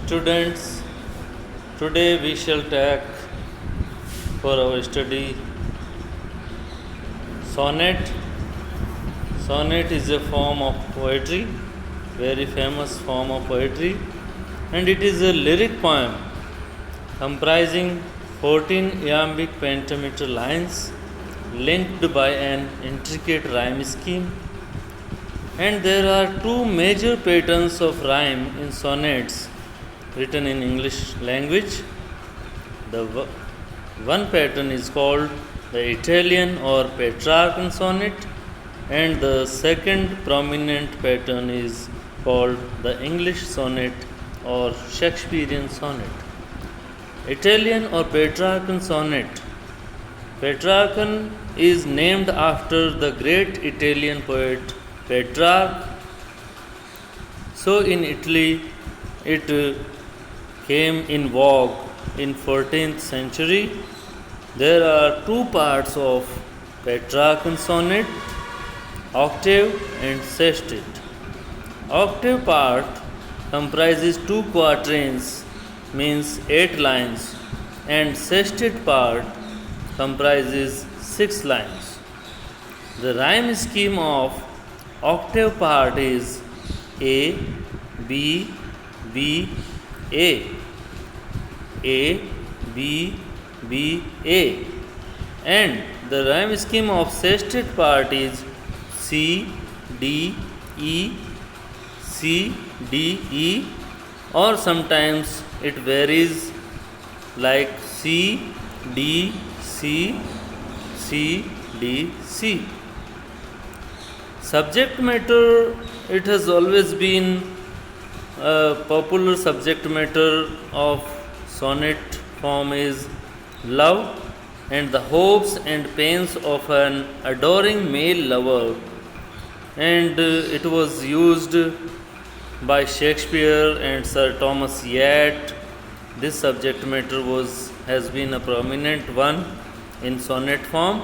Students, today we shall take for our study sonnet. Sonnet is a form of poetry, very famous form of poetry, and it is a lyric poem comprising 14 iambic pentameter lines linked by an intricate rhyme scheme. And there are two major patterns of rhyme in sonnets written in English language. The one pattern is called the Italian or Petrarchan sonnet, and the second prominent pattern is called the English sonnet or Shakespearean sonnet. Italian or Petrarchan sonnet. Petrarchan is named after the great Italian poet Petrarch. So in Italy, it came in vogue in 14th century. There are two parts of Petrarchan sonnet, octave and sestet. Octave part comprises 2 quatrains, means 8 lines, and sestet part comprises 6 lines. The rhyme scheme of octave part is A, B, B, A, A, B, B, A, and the rhyme scheme of sestet part is C, D, E, C, D, E, or sometimes it varies like C, D, C, C, D, C. Subject matter, it has always been a popular subject matter of sonnet form is love and the hopes and pains of an adoring male lover, and it was used by Shakespeare and Sir Thomas Yat. This subject matter has been a prominent one in sonnet form,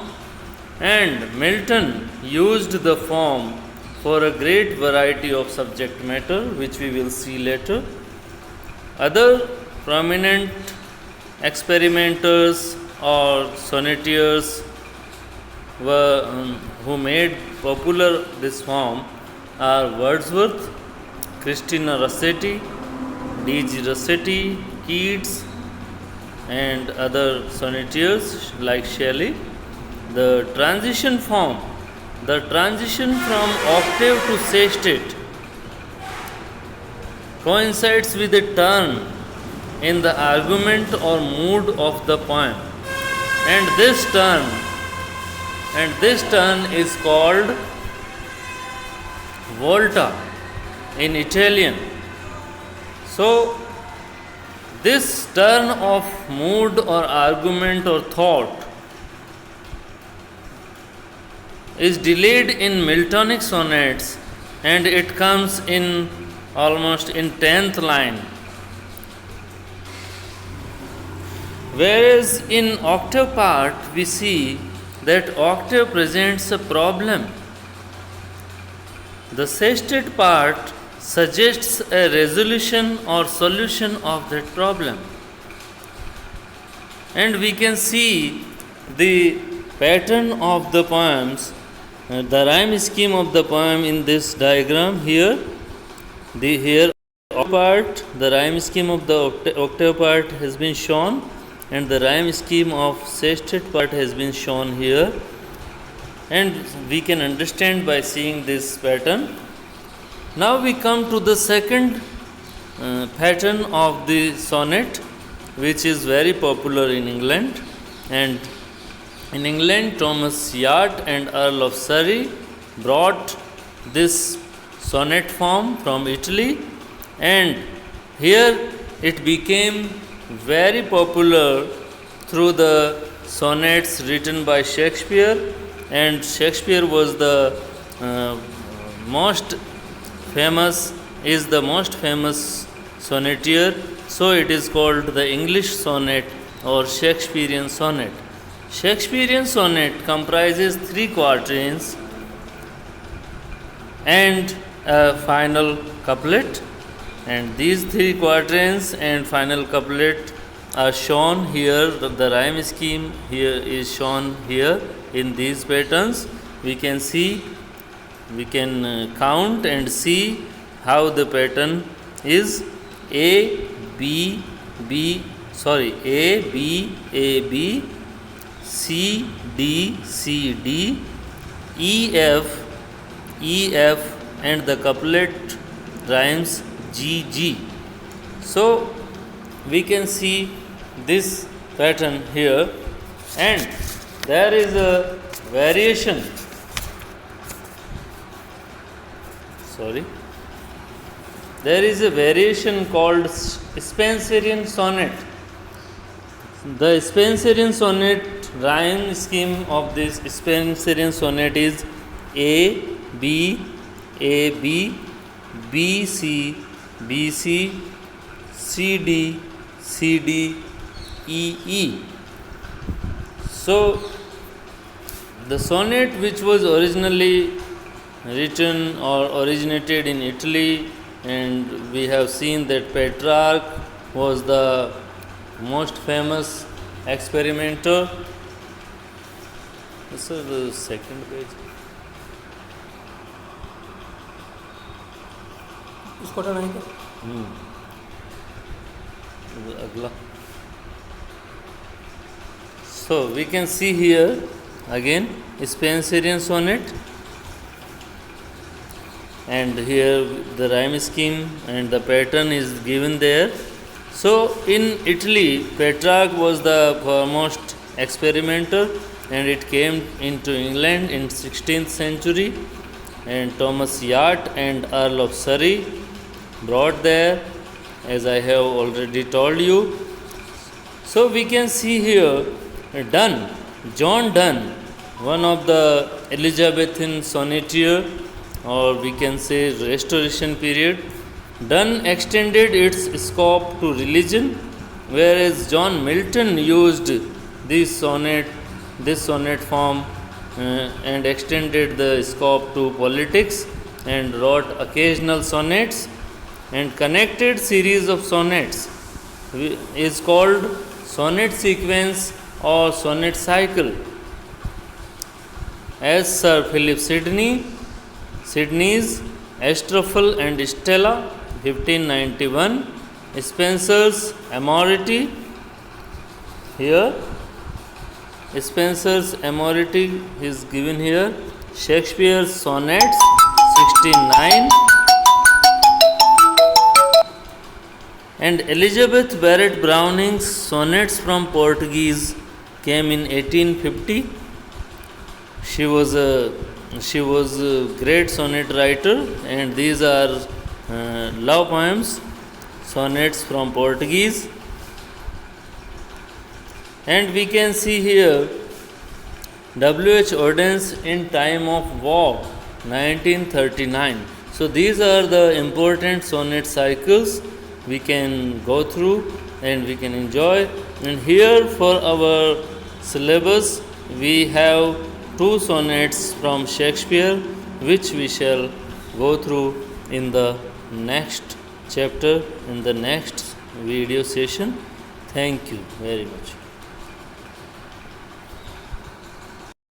and Milton used the form for a great variety of subject matter, which we will see later. Other prominent experimenters or sonnetiers who made popular this form are Wordsworth, Christina Rossetti, D.G. Rossetti, Keats, and other sonnetiers like Shelley. The transition form, the transition from octave to sestet coincides with a turn in the argument or mood of the poem, and this turn is called volta in Italian. So this turn of mood or argument or thought is delayed in Miltonic sonnets, and it comes in almost in 10th line. Whereas in octave part we see that octave presents a problem. The sestet part suggests a resolution or solution of that problem. And we can see the pattern of the poems, the rhyme scheme of the poem in this diagram here. The rhyme scheme of the octave part has been shown, and the rhyme scheme of sestet part has been shown here. And we can understand by seeing this pattern. Now we come to the second pattern of the sonnet, which is very popular in England. And in England, Thomas Yat and Earl of Surrey brought this sonnet form from Italy, and here it became very popular through the sonnets written by Shakespeare, and Shakespeare was the most famous sonneteer, so it is called the English sonnet or Shakespearean sonnet. Shakespearean sonnet comprises 3 quatrains and a final couplet. and these three quatrains and final couplet are shown here. The rhyme scheme here is shown here in these patterns. We can see, we can count and see how the pattern is A B B A B C D C D E F and the couplet rhymes G G. So we can see this pattern here, and there is a variation. There is a variation called Spenserian sonnet. The Spenserian sonnet rhyme scheme of this Spenserian sonnet is A B B C C D E. So the sonnet, which was originally written or originated in Italy, and we have seen that Petrarch was the most famous experimenter. This is the second page. इसको हटाना है क्या? अगला. So we can see here again Spenserian sonnet, and here the rhyme scheme and the pattern is given there. So in Italy, Petrarch was the foremost experimenter, and it came into England in 16th century, and Thomas Yacht and Earl of Surrey brought there, as I have already told you. So we can see here John Donne, one of the Elizabethan sonneteer, or we can say Restoration period. Donne extended its scope to religion, whereas John Milton used this sonnet form and extended the scope to politics, and wrote occasional sonnets, and connected series of sonnets is called sonnet sequence or sonnet cycle. As Sir Philip Sidney's Astrophel and Stella, 1591, Spenser's Amority, here Spenser's Amority is given here, Shakespeare's Sonnets, 69, and Elizabeth Barrett Browning's Sonnets from Portuguese came in 1850. She was a great sonnet writer, and these are love poems, sonnets from Portuguese. And we can see here W.H. Auden in Time of War, 1939. So these are the important sonnet cycles we can go through and we can enjoy. And here for our syllabus we have 2 sonnets from Shakespeare, which we shall go through in the next chapter, in the next video session. Thank you very much.